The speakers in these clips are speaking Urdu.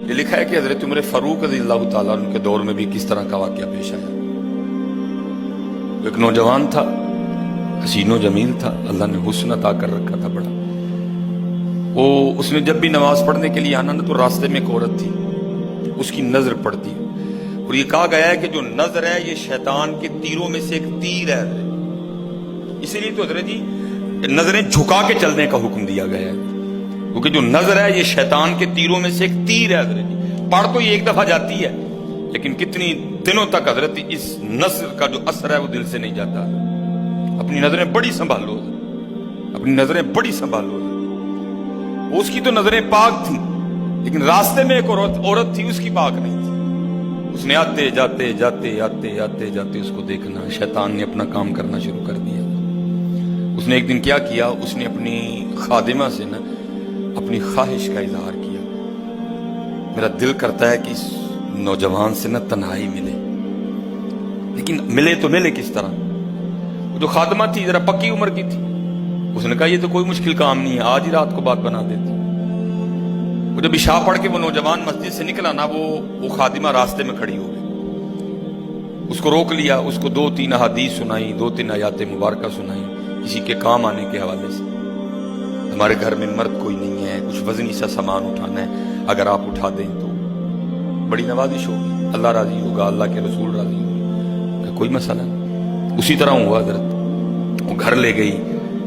یہ لکھا ہے کہ حضرت عمر فاروق رضی اللہ تعالیٰ عنہ کے دور میں بھی کس طرح کا واقعہ پیش آیا۔ ایک نوجوان تھا، حسین و جمیل تھا، اللہ نے حسن عطا کر رکھا تھا بڑا۔ اس نے جب بھی نماز پڑھنے کے لیے آنا نا تو راستے میں ایک عورت تھی، اس کی نظر پڑتی، اور یہ کہا گیا ہے کہ جو نظر ہے یہ شیطان کے تیروں میں سے ایک تیر ہے، اسی لیے تو حضرت جی نظریں جھکا کے چلنے کا حکم دیا گیا ہے، کیونکہ جو نظر ہے یہ شیطان کے تیروں میں سے ایک تیر ہے حضرت جی۔ پڑھ تو یہ ایک دفعہ جاتی ہے لیکن کتنی دنوں تک حضرت اس نظر کا جو اثر ہے وہ دل سے نہیں جاتا۔ اپنی نظریں بڑی سنبھالو، اپنی نظریں بڑی سنبھالو۔ اس کی تو نظریں پاک تھیں لیکن راستے میں ایک عورت تھی، اس کی پاک نہیں تھی۔ اس نے آتے جاتے جاتے آتے آتے جاتے اس کو دیکھنا، شیطان نے اپنا کام کرنا شروع کر دیا۔ اس نے ایک دن کیا کیا، اس نے اپنی خادمہ سے نا اپنی خواہش کا اظہار کیا، میرا دل کرتا ہے کہ اس نوجوان سے نا تنہائی ملے، لیکن ملے تو ملے کس طرح؟ وہ جو خادمہ تھی ذرا پکی عمر کی تھی، اس نے کہا یہ تو کوئی مشکل کام نہیں ہے، آج ہی رات کو بات بنا دیتی۔ وہ جب عشاء پڑھ کے وہ نوجوان مسجد سے نکلا نا، وہ خادمہ راستے میں کھڑی ہو گئی، اس کو روک لیا، اس کو 2-3 احادیث سنائی، 2-3 آیات مبارکہ سنائی کسی کے کام آنے کے حوالے سے۔ ہمارے گھر میں مرد کوئی نہیں ہے، کچھ وزنی سا سامان اٹھانا ہے، اگر آپ اٹھا دیں تو بڑی نوازش ہوگی، اللہ راضی ہوگا، اللہ کے رسول راضی ہوگا، کوئی مسئلہ نہیں۔ اسی طرح ہوا حضرت، وہ گھر لے گئی،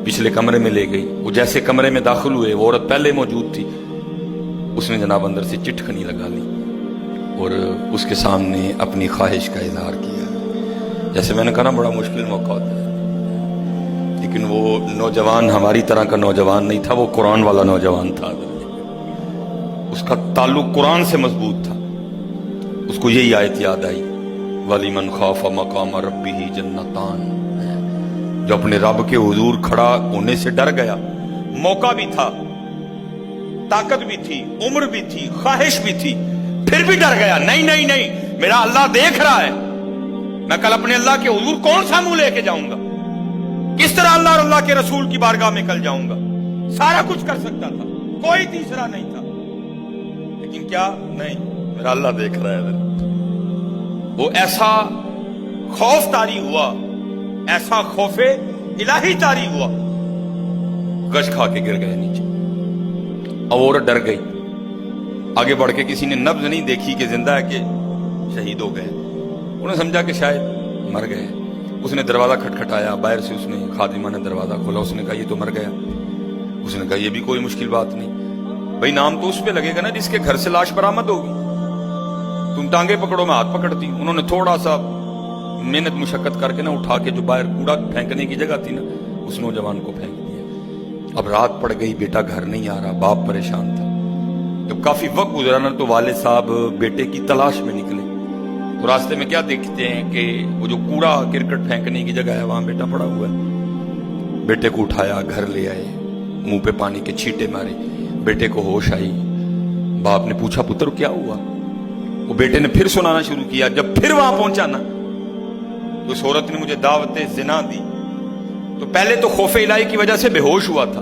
پچھلے کمرے میں لے گئی۔ وہ جیسے کمرے میں داخل ہوئے، وہ عورت پہلے موجود تھی، اس نے جناب اندر سے چٹکنی لگا لی اور اس کے سامنے اپنی خواہش کا اظہار کیا۔ جیسے میں نے کہا نا بڑا مشکل موقع ہوتا ہے، لیکن وہ نوجوان ہماری طرح کا نوجوان نہیں تھا، وہ قرآن والا نوجوان تھا، اس کا تعلق قرآن سے مضبوط تھا۔ اس کو یہی آیت یاد آئی، وَلِمَنْ خَافَ مَقَامَ رَبِّهِ جَنَّتَانِ، جو اپنے رب کے حضور کھڑا ہونے سے ڈر گیا، موقع بھی تھا، طاقت بھی تھی، عمر بھی تھی، خواہش بھی تھی، پھر بھی ڈر گیا، نہیں، میرا اللہ دیکھ رہا ہے، میں کل اپنے اللہ کے حضور کون سا منہ لے کے جاؤں گا، کس طرح اللہ اور اللہ کے رسول کی بارگاہ میں کل جاؤں گا، سارا کچھ کر سکتا تھا، کوئی تیسرا نہیں تھا، لیکن کیا نہیں، میرا اللہ دیکھ رہا ہے۔ وہ ایسا خوف طاری ہوا، ایسا خوف الہی طاری ہوا، گش کھا کے گر گئے نیچے۔ اب عورت ڈر گئی، آگے بڑھ کے کسی نے نبض نہیں دیکھی کہ زندہ ہے کہ شہید ہو گئے، انہوں نے سمجھا کہ شاید مر گئے۔ اس نے دروازہ کھٹکھٹایا، باہر سے اس نے خادمہ نے دروازہ کھولا، اس نے کہا یہ تو مر گیا۔ اس نے کہا یہ بھی کوئی مشکل بات نہیں، بھائی نام تو اس پہ لگے گا نا جس کے گھر سے لاش برآمد ہوگی، تم ٹانگیں پکڑو میں ہاتھ پکڑتی۔ انہوں نے تھوڑا سا محنت مشقت کر کے نا اٹھا کے جو باہر کوڑا پھینکنے کی جگہ تھی نا، اس نوجوان کو پھینک دیا۔ اب رات پڑ گئی، بیٹا گھر نہیں آ رہا، باپ پریشان تھا۔ جب کافی وقت گزرا نا تو والد صاحب بیٹے کی تلاش میں نکلے، تو راستے میں کیا دیکھتے ہیں کہ وہ جو کوڑا کرکٹ پھینکنے کی جگہ ہے وہاں بیٹا پڑا ہوا ہے۔ بیٹے کو اٹھایا، گھر لے آئے، منہ پہ پانی کے چھینٹے مارے، بیٹے کو ہوش آئی۔ باپ نے پوچھا پتر کیا ہوا؟ وہ بیٹے نے پھر سنانا شروع کیا۔ جب پھر وہاں پہنچا نا تو اس عورت نے مجھے دعوت زنا دی، تو پہلے تو خوف الہی کی وجہ سے بے ہوش ہوا تھا،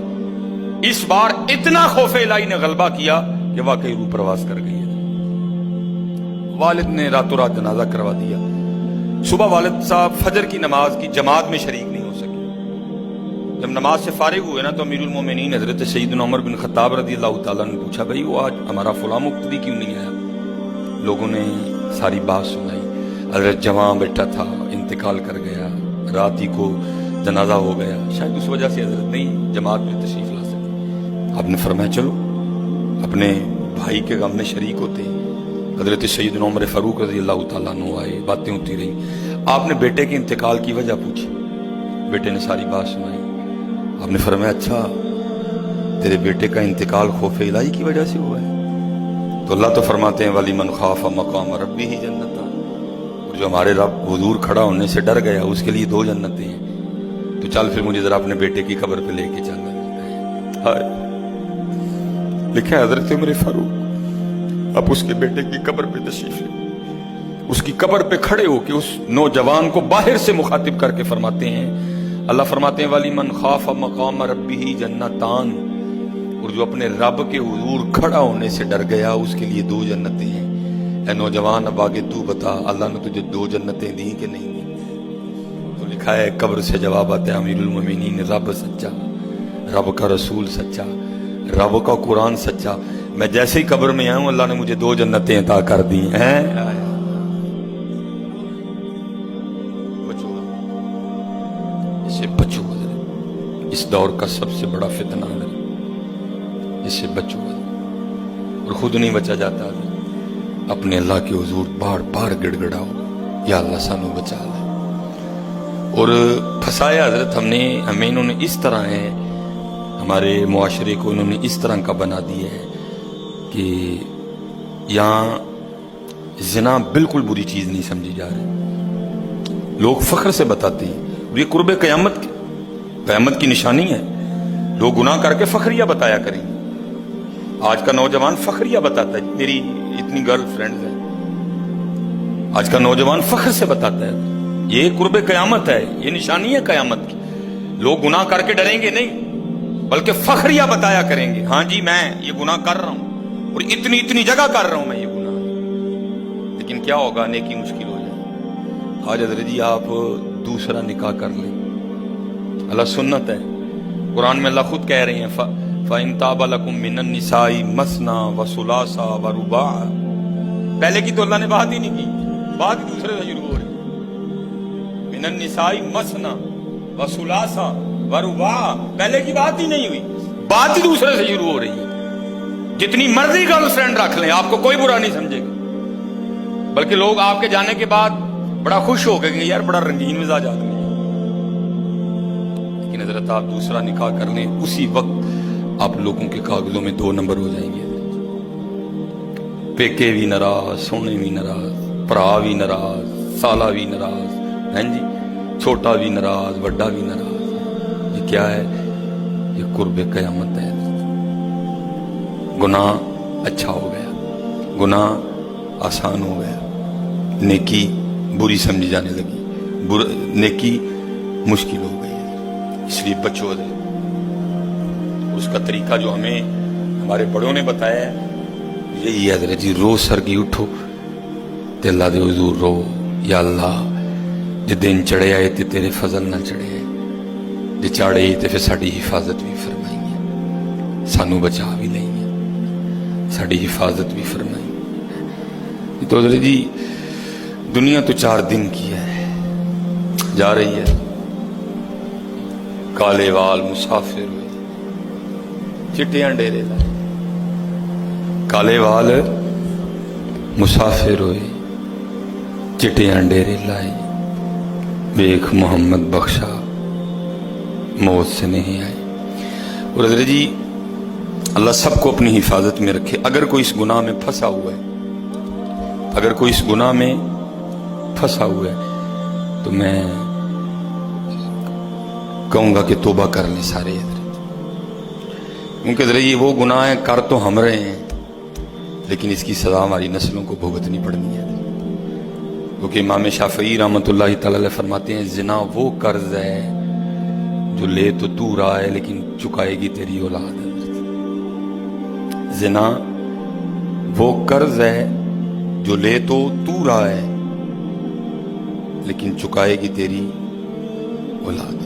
اس بار اتنا خوف الہی نے غلبہ کیا کہ واقعی روح پرواز کر گئی ہے۔ والد نے راتوں رات جنازہ کروا دیا۔ صبح والد صاحب فجر کی نماز کی جماعت میں شریک نہیں ہو سکے۔ جب نماز سے فارغ ہوئے نا تو امیر المومنین حضرت سیدنا عمر بن خطاب رضی اللہ تعالیٰ نے پوچھا بھائی وہ آج ہمارا فلاں مقتدی کیوں نہیں آیا؟ لوگوں نے ساری بات سنائی، حضرت جوان بیٹا تھا، انتقال کر گیا، رات ہی کو جنازہ ہو گیا، شاید اس وجہ سے حضرت نہیں جماعت میں تشریف لا سکے۔ آپ نے فرمایا چلو اپنے بھائی کے غم میں شریک ہوتے ہیں۔ حضرت سیدنا عمر فاروق رضی اللہ تعالیٰ عنہ آئے، باتیں ہوتی رہیں، آپ نے بیٹے کے انتقال کی وجہ پوچھی، بیٹے نے ساری بات سنائی۔ آپ نے فرمایا اچھا تیرے بیٹے کا انتقال خوف الہی کی وجہ سے ہوا ہے؟ تو اللہ تو فرماتے ہیں وَلِمَنْ خَافَ مَقَامَ رَبِّهِ جَنَّتَانِ، اور جو ہمارے رب حضور کھڑا ہونے سے ڈر گیا اس کے لیے 2 جنتیں ہیں، تو چل پھر مجھے ذرا اپنے بیٹے کی قبر پہ لے کے چلنا۔ لکھا ہے حضرت عمر فاروق اب اس کے بیٹے کی قبر پہ تشریف لے، اس کی قبر پہ کھڑے ہو کے اس نوجوان کو باہر سے مخاطب کر کے فرماتے ہیں، اللہ فرماتے ہیں وَلِمَنْ خَافَ مَقَامَ رَبِّهِ جَنَّتَانِ، اور جو اپنے رب کے حضور کھڑا ہونے سے ڈر گیا اس کے لیے 2 جنتیں ہیں۔ اے نوجوان اب آگے تو بتا اللہ نے تجھے 2 جنتیں دی کہ نہیں دی؟ تو لکھا ہے قبر سے جواب آتا ہے امیر المومنین رب سچا، رب کا رسول سچا، رب کا قرآن سچا، میں جیسے ہی قبر میں آؤں اللہ نے مجھے 2 جنتیں عطا کر دی ہیں۔ بچو اس سے بچو، اس دور کا سب سے بڑا فتنہ ہے، اس سے بچو اور خود نہیں بچا جاتا، اپنے اللہ کے حضور بار بار گڑ گڑاؤ یا اللہ سانو بچا لے۔ اور پھنسایا حضرت ہمیں انہوں نے اس طرح ہے، ہمارے معاشرے کو انہوں نے اس طرح کا بنا دیا ہے کہ یہاں زنا بالکل بری چیز نہیں سمجھی جا رہی، لوگ فخر سے بتاتے ہیں، اور یہ قرب قیامت کی نشانی ہے۔ لوگ گناہ کر کے فخریہ بتایا کریں، آج کا نوجوان فخریہ بتاتا ہے میری اتنی گرل فرینڈز ہیں، آج کا نوجوان فخر سے بتاتا ہے، یہ قرب قیامت ہے، یہ نشانی ہے قیامت کی۔ لوگ گناہ کر کے ڈریں گے نہیں بلکہ فخریہ بتایا کریں گے، ہاں جی میں یہ گناہ کر رہا ہوں اور اتنی جگہ کر رہا ہوں میں یہ گناہ، لیکن کیا ہوگا نیکی مشکل ہو جائے۔ آج حضرت جی آپ دوسرا نکاح کر لیں، اللہ سنت ہے، قرآن میں اللہ خود کہہ رہے ہیں فَإِن تَابَ لَكُم مِّنَ النِّسَاءِ مَثْنَىٰ وَثُلَاثَ وَرُبَاعَ، پہلے کی تو اللہ نے بات ہی نہیں کی، بات ہی دوسرے سے شروع ہو رہی ہے۔ مِّنَ النِّسَاءِ مَثْنَىٰ وَثُلَاثَ وَرُبَاعَ، پہلے کی بات ہی نہیں ہوئی، بات ہی دوسرے سے شروع ہو رہی ہے۔ جتنی مرضی گرل فرینڈ رکھ لیں آپ کو کوئی برا نہیں سمجھے گا، بلکہ لوگ آپ کے جانے کے بعد بڑا خوش ہو گئے کہ یار بڑا رنگین مزاج آدمی ہے۔ لیکن حضرت آپ دوسرا نکاح کر لیں اسی وقت آپ لوگوں کے کاغذوں میں 2 نمبر ہو جائیں گے، پیکے بھی ناراض، سونے بھی ناراض، پرا بھی ناراض، سالہ بھی ناراض، ہیں جی چھوٹا بھی ناراض، بڑا بھی ناراض۔ یہ کیا ہے؟ یہ قرب قیامت ہے۔ گناہ اچھا ہو گیا، گناہ آسان ہو گیا، نیکی بری سمجھی جانے لگی، نیکی مشکل ہو گئی ہے، اس لیے بچو دے۔ اس کا طریقہ جو ہمیں ہمارے بڑوں نے بتایا ہے یہی ہے حضرت جی، روز سرگی اٹھو تے اللہ دے حضور رو، یا اللہ جے دن چڑھے آئے تے تیرے فضل نہ چڑھے آئے، جے چاڑے تے پھر ساڑی حفاظت بھی فرمائی ہے، سانو بچا بھی لیں گے، ساڑی حفاظت بھی فرمائی ہے۔ تو حضرت جی دنیا تو 4 دن کی ہے، جا رہی ہے، کالے وال مسافر ہوئے چٹیاں ڈیرے لائے، کالے وال مسافر ہوئے چٹیاں ڈیرے لائے، بیک محمد بخشا موت سے نہیں آئے۔ اور حضرت جی اللہ سب کو اپنی حفاظت میں رکھے۔ اگر کوئی اس گناہ میں پھنسا ہوا ہے، اگر کوئی اس گناہ میں پھنسا ہوا ہے تو میں کہوں گا کہ توبہ کر لیں سارے حضرت، کیونکہ حضرت یہ وہ گناہ ہیں کر تو ہم رہے ہیں لیکن اس کی سزا ہماری نسلوں کو بھگتنی پڑنی ہے، کیونکہ امام شافعی رحمۃ اللہ تعالی علیہ فرماتے ہیں زنا وہ قرض ہے جو لے تو رہا ہے لیکن چکائے گی تیری اولاد۔ زنا وہ قرض ہے جو لے تو رہا ہے لیکن چکائے گی تیری اولاد۔